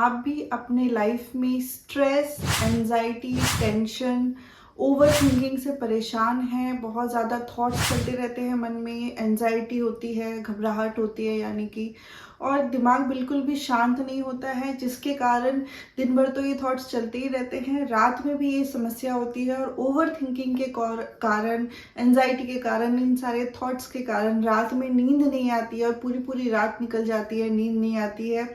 आप भी अपने लाइफ में stress, anxiety, tension, over thinking से परेशान हैं, बहुत ज़्यादा थॉट्स चलते रहते हैं मन में, एंजाइटी होती है, घबराहट होती है यानी कि, और दिमाग बिल्कुल भी शांत नहीं होता है, जिसके कारण दिन भर तो ये थॉट्स चलते ही रहते हैं, रात में भी ये समस्या होती है। और ओवर थिंकिंग के कारण, एंजाइटी के कारण, इन सारे थॉट्स के कारण रात में नींद नहीं आती है और पूरी पूरी रात निकल जाती है, नींद नहीं आती है,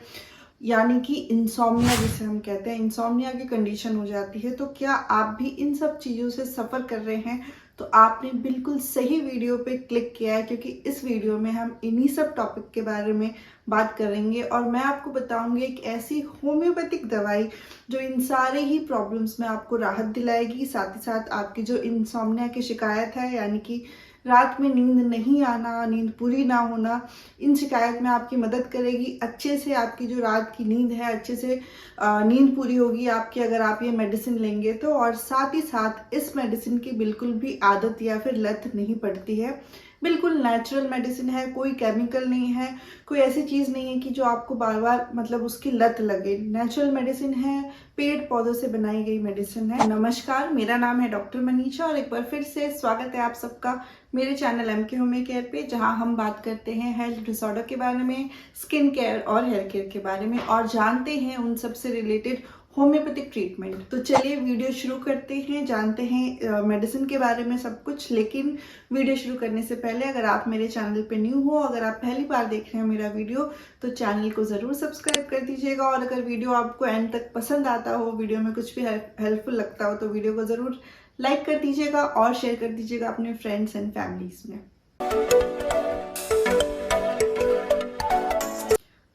यानी कि इंसोम्निया जिसे हम कहते हैं, इंसोम्निया की कंडीशन हो जाती है। तो क्या आप भी इन सब चीज़ों से सफ़र कर रहे हैं, तो आपने बिल्कुल सही वीडियो पे क्लिक किया है, क्योंकि इस वीडियो में हम इन्हीं सब टॉपिक के बारे में बात करेंगे और मैं आपको बताऊंगी एक ऐसी होम्योपैथिक दवाई जो इन सारे ही प्रॉब्लम्स में आपको राहत दिलाएगी, साथ ही साथ आपकी जो इंसोम्निया की शिकायत है, यानी कि रात में नींद नहीं आना, नींद पूरी ना होना, इन शिकायत में आपकी मदद करेगी। अच्छे से आपकी जो रात की नींद है, अच्छे से नींद पूरी होगी आपकी अगर आप ये मेडिसिन लेंगे तो। और साथ ही साथ इस मेडिसिन की बिल्कुल भी आदत या फिर लत नहीं पड़ती है, बिल्कुल नेचुरल मेडिसिन है, कोई केमिकल नहीं है, कोई ऐसी चीज़ नहीं है कि जो आपको बार बार मतलब उसकी लत लगे। नेचुरल मेडिसिन है, पेड़ पौधों से बनाई गई मेडिसिन है। नमस्कार, मेरा नाम है डॉक्टर मनीषा और एक बार फिर से स्वागत है आप सबका मेरे चैनल MK होम केयर पे, जहां हम बात करते हैं हेल्थ डिसऑर्डर के बारे में, स्किन केयर और हेयर केयर के बारे में, और जानते हैं उन सब से रिलेटेड होम्योपैथिक ट्रीटमेंट। तो चलिए वीडियो शुरू करते हैं, जानते हैं मेडिसिन के बारे में सब कुछ। लेकिन वीडियो शुरू करने से पहले अगर आप मेरे चैनल पे न्यू हो, अगर आप पहली बार देख रहे हैं मेरा वीडियो, तो चैनल को ज़रूर सब्सक्राइब कर दीजिएगा। और अगर वीडियो आपको एंड तक पसंद आता हो, वीडियो में कुछ भी हेल्पफुल लगता हो, तो वीडियो को ज़रूर लाइक कर दीजिएगा और शेयर कर दीजिएगा अपने फ्रेंड्स एंड फैमिलीज में।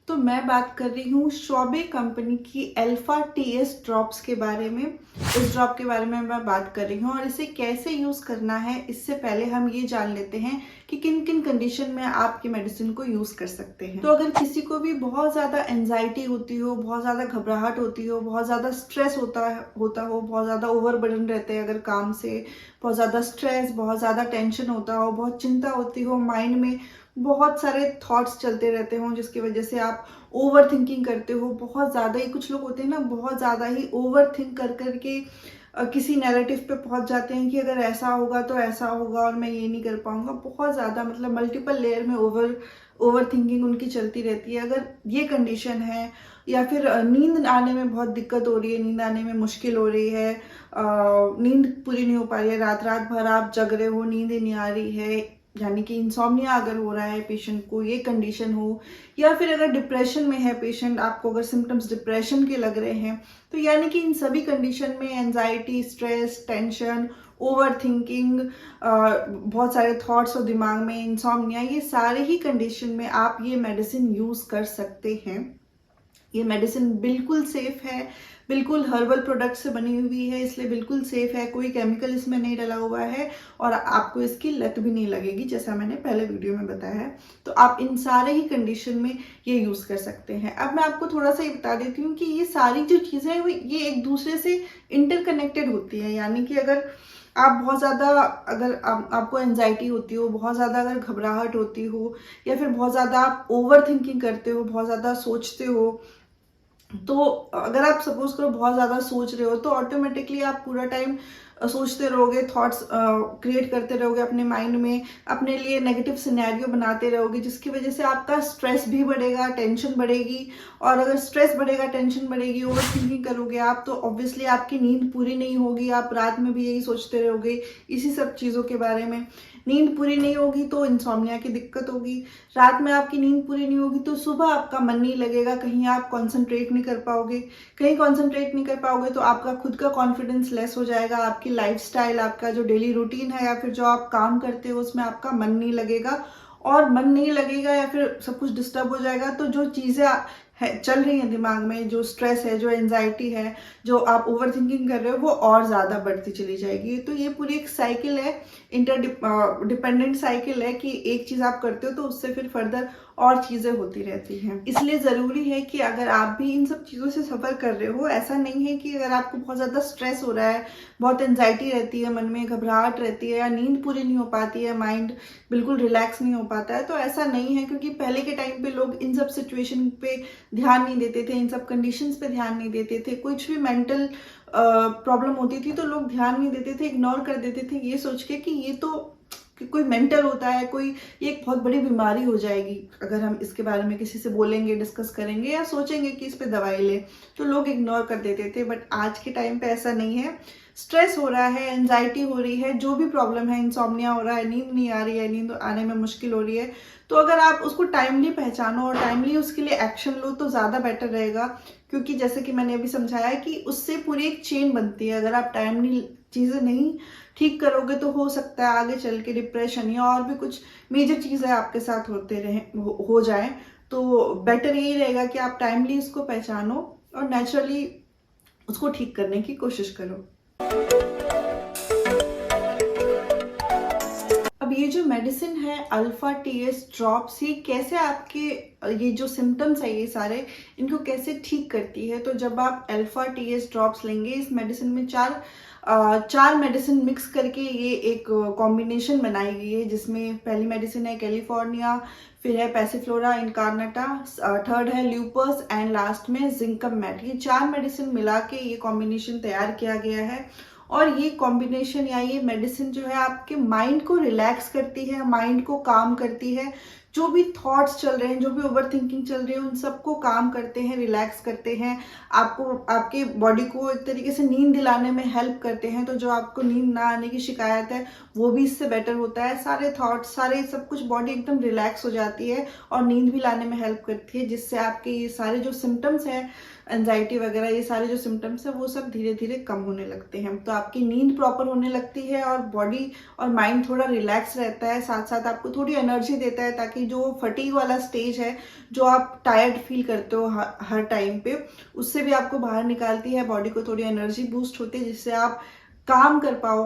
तो मैं बात कर रही हूँ शॉबे कंपनी की अल्फा TS ड्रॉप्स के बारे में। इस ड्रॉप के बारे में मैं बात कर रही हूँ और इसे कैसे यूज़ करना है, इससे पहले हम ये जान लेते हैं कि किन किन कंडीशन में आप ये मेडिसिन को यूज़ कर सकते हैं। तो अगर किसी को भी बहुत ज़्यादा एंजाइटी होती हो, बहुत ज़्यादा घबराहट होती हो, बहुत ज़्यादा स्ट्रेस होता हो, बहुत ज़्यादा ओवरबर्डन रहते हैं अगर काम से, बहुत ज़्यादा स्ट्रेस, बहुत ज़्यादा टेंशन होता हो, बहुत चिंता होती हो, माइंड में बहुत सारे थॉट्स चलते रहते हों जिसकी वजह से आप ओवर थिंकिंग करते हो, बहुत ज़्यादा ही, कुछ लोग होते हैं ना बहुत ज़्यादा ही ओवर थिंक कर करके किसी नैरेटिव पे पहुंच जाते हैं कि अगर ऐसा होगा तो ऐसा होगा और मैं ये नहीं कर पाऊंगा, बहुत ज़्यादा मतलब मल्टीपल लेयर में ओवर थिंकिंग उनकी चलती रहती है। अगर ये कंडीशन है, या फिर नींद आने में बहुत दिक्कत हो रही है, नींद आने में मुश्किल हो रही है, नींद पूरी नहीं हो पा रही है, रात रात भर आप जग रहे हो, नींद ही नहीं आ रही है, यानी कि इंसोम्निया अगर हो रहा है पेशेंट को, ये कंडीशन हो, या फिर अगर डिप्रेशन में है पेशेंट, आपको अगर सिम्टम्स डिप्रेशन के लग रहे हैं, तो यानी कि इन सभी कंडीशन में anxiety, stress, tension, over thinking, बहुत सारे थॉट्स और दिमाग में इंसोम्निया, ये सारे ही कंडीशन में आप ये मेडिसिन यूज़ कर सकते हैं। ये मेडिसिन बिल्कुल सेफ है, बिल्कुल हर्बल प्रोडक्ट से बनी हुई है, इसलिए बिल्कुल सेफ है, कोई केमिकल इसमें नहीं डला हुआ है और आपको इसकी लत भी नहीं लगेगी, जैसा मैंने पहले वीडियो में बताया है। तो आप इन सारे ही कंडीशन में ये यूज़ कर सकते हैं। अब मैं आपको थोड़ा सा ये बता देती हूँ कि ये सारी जो चीज़ें हैं ये एक दूसरे से इंटरकनेक्टेड होती है, यानी कि अगर आप बहुत ज़्यादा, अगर आपको एंजाइटी होती हो, बहुत ज़्यादा अगर घबराहट होती हो, या फिर बहुत ज़्यादा आप ओवर थिंकिंग करते हो, बहुत ज़्यादा सोचते हो, तो अगर आप सपोज करो बहुत ज़्यादा सोच रहे हो, तो ऑटोमेटिकली आप पूरा टाइम सोचते रहोगे, थॉट्स क्रिएट करते रहोगे अपने माइंड में, अपने लिए नेगेटिव सिनेरियो बनाते रहोगे, जिसकी वजह से आपका स्ट्रेस भी बढ़ेगा, टेंशन बढ़ेगी। और अगर स्ट्रेस बढ़ेगा, टेंशन बढ़ेगी, ओवर थिंकिंग करोगे आप, तो ऑब्वियसली आपकी नींद पूरी नहीं होगी, आप रात में भी यही सोचते रहोगे इसी सब चीज़ों के बारे में। नींद पूरी नहीं होगी तो इंसोम्निया की दिक्कत होगी, रात में आपकी नींद पूरी नहीं होगी तो सुबह आपका मन नहीं लगेगा, कहीं आप कंसंट्रेट नहीं कर पाओगे, कहीं कंसंट्रेट नहीं कर पाओगे तो आपका खुद का कॉन्फिडेंस लेस हो जाएगा, आपकी लाइफस्टाइल, आपका जो डेली रूटीन है या फिर जो आप काम करते हो उसमें आपका मन नहीं लगेगा, और मन नहीं लगेगा या फिर सब कुछ डिस्टर्ब हो जाएगा, तो जो चीज़ें चल रही हैं दिमाग में, जो स्ट्रेस है, जो एंजाइटी है, जो आप ओवर थिंकिंग कर रहे हो, वो और ज़्यादा बढ़ती चली जाएगी। तो ये पूरी एक साइकिल है, डिपेंडेंट साइकिल है कि एक चीज़ आप करते हो तो उससे फिर फर्दर और चीज़ें होती रहती हैं। इसलिए ज़रूरी है कि अगर आप भी इन सब चीज़ों से सफ़र कर रहे हो, ऐसा नहीं है कि अगर आपको बहुत ज़्यादा स्ट्रेस हो रहा है, बहुत एंजाइटी रहती है, मन में घबराहट रहती है या नींद पूरी नहीं हो पाती है, माइंड बिल्कुल रिलैक्स नहीं हो पाता है, तो ऐसा नहीं है। क्योंकि पहले के टाइम पे लोग इन सब सिचुएशन पे ध्यान नहीं देते थे, इन सब कंडीशंस पे ध्यान नहीं देते थे। कुछ भी मेंटल प्रॉब्लम होती थी तो लोग ध्यान नहीं देते थे, इग्नोर कर देते थे ये सोच के कि ये तो कि कोई मेंटल होता है, कोई ये एक बहुत बड़ी बीमारी हो जाएगी अगर हम इसके बारे में किसी से बोलेंगे, डिस्कस करेंगे या सोचेंगे कि इस पे दवाई ले, तो लोग इग्नोर कर देते थे। बट आज के टाइम पे ऐसा नहीं है। स्ट्रेस हो रहा है, एंजाइटी हो रही है, जो भी प्रॉब्लम है, इंसोम्निया हो रहा है, नींद नहीं आ रही है, नींद आने में मुश्किल हो रही है, तो अगर आप उसको टाइमली पहचानो और टाइमली उसके लिए एक्शन लो तो ज़्यादा बेटर रहेगा। क्योंकि जैसे कि मैंने अभी समझाया कि उससे पूरी एक चेन बनती है। अगर आप टाइमली चीज़ें नहीं ठीक करोगे तो हो सकता है आगे चल के डिप्रेशन या और भी कुछ मेजर चीज़ें आपके साथ होते रहे हो जाए। तो बेटर यही रहेगा कि आप टाइमली इसको पहचानो और नेचुरली उसको ठीक करने की कोशिश करो। अब ये जो मेडिसिन है अल्फा टीएस ड्रॉप्स, ये कैसे आपके ये जो सिम्टम्स है ये सारे इनको कैसे ठीक करती है। तो जब आप अल्फा टीएस ड्रॉप्स लेंगे, इस मेडिसिन में चार मेडिसिन मिक्स करके ये एक कॉम्बिनेशन बनाई गई है, जिसमें पहली मेडिसिन है कैलिफोर्निया, फिर है पैसिफ्लोरा इनकार्नाटा, थर्ड है ल्यूपस एंड लास्ट में जिंकम मैट। ये 4 मेडिसिन मिला के ये कॉम्बिनेशन तैयार किया गया है। और ये कॉम्बिनेशन या ये मेडिसिन जो है आपके माइंड को रिलैक्स करती है, माइंड को काम करती है। जो भी थॉट्स चल रहे हैं, जो भी ओवर थिंकिंग चल रही है, उन सबको काम करते हैं, रिलैक्स करते हैं, आपको आपके बॉडी को एक तरीके से नींद दिलाने में हेल्प करते हैं। तो जो आपको नींद ना आने की शिकायत है वो भी इससे बेटर होता है। सारे थॉट्स, सारे सब कुछ, बॉडी एकदम रिलैक्स हो जाती है और नींद भी लाने में हेल्प करती है, जिससे आपके ये सारे जो सिम्टम्स हैं, एंजाइटी वगैरह, ये सारे जो सिम्टम्स है वो सब धीरे धीरे कम होने लगते हैं। तो आपकी नींद प्रॉपर होने लगती है और बॉडी और माइंड थोड़ा रिलैक्स रहता है। साथ साथ आपको थोड़ी एनर्जी देता है, ताकि जो फटीग वाला स्टेज है, जो आप टायर्ड फील करते हो हर टाइम पे, उससे भी आपको बाहर निकालती है। बॉडी को थोड़ी एनर्जी बूस्ट होती है, जिससे आप काम कर पाओ।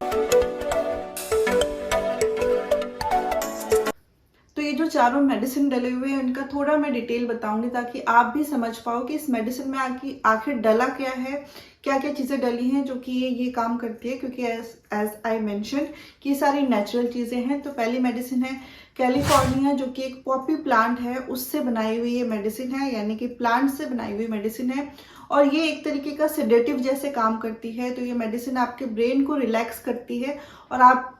तो ये जो चारों मेडिसिन डले हुए हैं उनका थोड़ा मैं डिटेल बताऊंगी, ताकि आप भी समझ पाओ कि इस मेडिसिन में आखिर डला क्या है, क्या क्या चीज़ें डली हैं जो कि ये काम करती है। क्योंकि एज आई मेंशन कि ये सारी नेचुरल चीज़ें हैं। तो पहली मेडिसिन है कैलिफोर्निया, जो कि एक पॉपी प्लांट है, उससे बनाई हुई ये मेडिसिन है, यानी कि प्लांट से बनाई हुई मेडिसिन है। और ये एक तरीके का सेडेटिव जैसे काम करती है। तो ये मेडिसिन आपके ब्रेन को रिलैक्स करती है और आप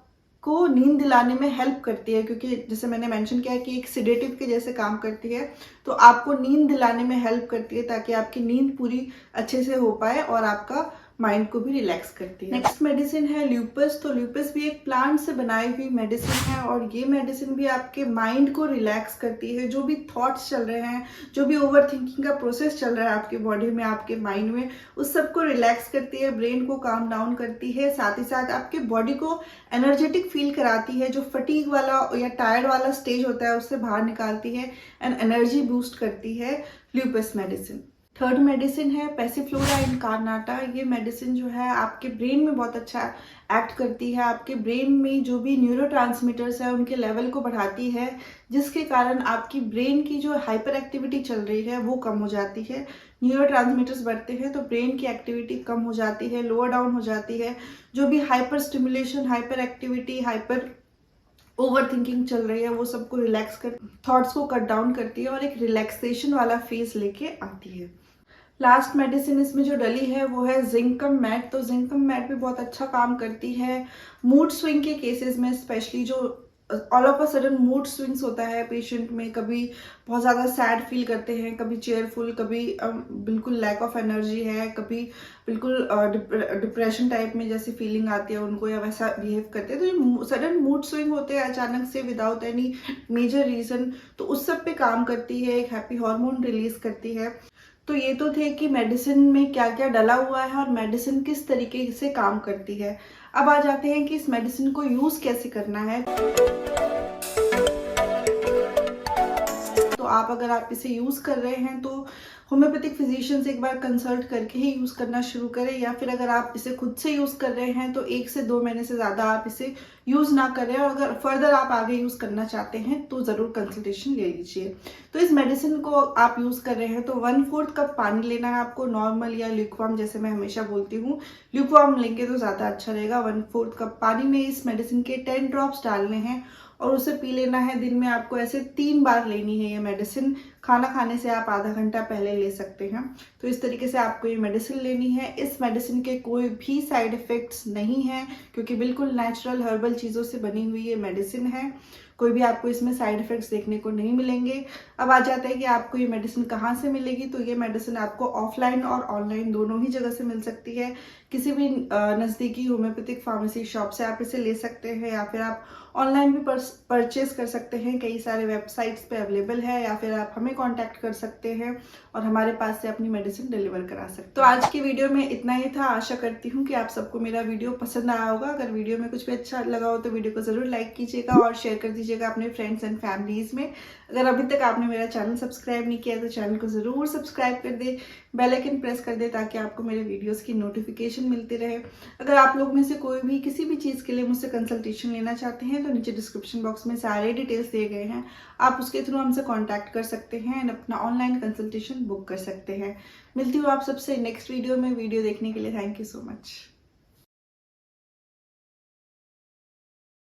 को नींद दिलाने में हेल्प करती है। क्योंकि जैसे मैंने मेंशन किया कि एक सिडेटिव के जैसे काम करती है, तो आपको नींद दिलाने में हेल्प करती है, ताकि आपकी नींद पूरी अच्छे से हो पाए और आपका माइंड को भी रिलैक्स करती है। नेक्स्ट मेडिसिन है ल्यूपस। तो ल्यूपस भी एक प्लांट से बनाई हुई मेडिसिन है और ये मेडिसिन भी आपके माइंड को रिलैक्स करती है। जो भी थॉट्स चल रहे हैं, जो भी ओवर थिंकिंग का प्रोसेस चल रहा है आपके बॉडी में, आपके माइंड में, उस सबको रिलैक्स करती है, ब्रेन को काम डाउन करती है। साथ ही साथ आपके बॉडी को एनर्जेटिक फील कराती है, जो फटीग वाला या टायर्ड वाला स्टेज होता है उससे बाहर निकालती है एंड एनर्जी बूस्ट करती है ल्यूपस मेडिसिन। थर्ड मेडिसिन है पैसिफ्लोरा इनकार्नाटा। ये मेडिसिन जो है आपके ब्रेन में बहुत अच्छा एक्ट करती है। आपके ब्रेन में जो भी न्यूरोट्रांसमीटर्स है उनके लेवल को बढ़ाती है, जिसके कारण आपकी ब्रेन की जो हाइपर एक्टिविटी चल रही है वो कम हो जाती है। न्यूरोट्रांसमीटर्स बढ़ते हैं तो ब्रेन की एक्टिविटी कम हो जाती है, लोअर डाउन हो जाती है। जो भी hyper stimulation, hyper activity, hyper over thinking चल रही है, वो सबको रिलैक्स कर, थॉट्स को कट डाउन करती है और एक रिलैक्सेशन वाला फेज लेके आती है। लास्ट मेडिसिन इसमें जो डली है वो है जिंकम मैट। तो जिंकम मैट भी बहुत अच्छा काम करती है मूड स्विंग के केसेस में, स्पेशली जो all of a sudden mood swings होता है पेशेंट में। कभी बहुत ज़्यादा सैड फील करते हैं, कभी चेयरफुल, कभी बिल्कुल लैक ऑफ एनर्जी है, कभी बिल्कुल डिप्रेशन टाइप में जैसी फीलिंग आती है उनको, या वैसा बिहेव करते हैं। तो जो सडन मूड स्विंग होते हैं अचानक से विदाउट एनी मेजर रीज़न, तो उस सब पे काम करती है, एक हैप्पी हार्मोन रिलीज करती है। तो ये तो थे कि मेडिसिन में क्या क्या डला हुआ है और मेडिसिन किस तरीके से काम करती है। अब आ जाते हैं कि इस मेडिसिन को यूज़ कैसे करना है। तो अगर आप इसे यूज़ कर रहे हैं तो होम्योपैथिक फिजिशियन से एक बार कंसल्ट करके ही यूज़ करना शुरू करें, या फिर अगर आप इसे खुद से यूज़ कर रहे हैं तो 1 से 2 महीने से ज़्यादा आप इसे यूज़ ना करें, और अगर फर्दर आप आगे यूज़ करना चाहते हैं तो ज़रूर कंसल्टेशन ले लीजिए। तो इस मेडिसिन को आप यूज़ कर रहे हैं तो 1/4 कप पानी लेना है आपको, नॉर्मल या ल्यूकवार्म, जैसे मैं हमेशा बोलती हूँ ल्यूकवार्म लेंगे तो ज़्यादा अच्छा रहेगा। 1/4 कप पानी में इस मेडिसिन के 10 ड्रॉप्स डालने हैं और उसे पी लेना है। दिन में आपको ऐसे 3 बार लेनी है ये मेडिसिन। खाना खाने से आप आधा घंटा पहले ले सकते हैं। तो इस तरीके से आपको ये मेडिसिन लेनी है। इस मेडिसिन के कोई भी साइड इफ़ेक्ट्स नहीं हैं, क्योंकि बिल्कुल नेचुरल हर्बल चीज़ों से बनी हुई ये मेडिसिन है। कोई भी आपको इसमें साइड इफ़ेक्ट्स देखने को नहीं मिलेंगे। अब आ जाता है कि आपको ये मेडिसिन कहाँ से मिलेगी। तो ये मेडिसिन आपको ऑफलाइन और ऑनलाइन दोनों ही जगह से मिल सकती है। किसी भी नज़दीकी होम्योपैथिक फार्मेसी शॉप से आप इसे ले सकते हैं, या फिर आप ऑनलाइन भी परचेज कर सकते हैं। कई सारे वेबसाइट्स पे अवेलेबल है, या फिर आप हमें कांटेक्ट कर सकते हैं और हमारे पास से अपनी मेडिसिन डिलीवर करा सकते हैं। तो आज की वीडियो में इतना ही था। आशा करती हूँ कि आप सबको मेरा वीडियो पसंद आया होगा। अगर वीडियो में कुछ भी अच्छा लगा हो तो वीडियो को ज़रूर लाइक कीजिएगा और शेयर कर दीजिएगा अपने फ्रेंड्स एंड फैमिलीज़ में। अगर अभी तक आपने मेरा चैनल सब्सक्राइब नहीं किया तो चैनल को ज़रूर सब्सक्राइब कर दे, बेल आइकन प्रेस कर दे, ताकि आपको मेरे वीडियोस की नोटिफिकेशन मिलती रहे। अगर आप लोग में से कोई भी किसी भी चीज़ के लिए मुझसे कंसल्टेशन लेना चाहते हैं तो नीचे डिस्क्रिप्शन बॉक्स में सारे डिटेल्स दिए गए हैं। आप उसके थ्रू हमसे कांटेक्ट कर सकते हैं एंड अपना ऑनलाइन कंसल्टेशन बुक कर सकते हैं। मिलती हूँ आप सबसे नेक्स्ट वीडियो में। वीडियो देखने के लिए थैंक यू सो मच।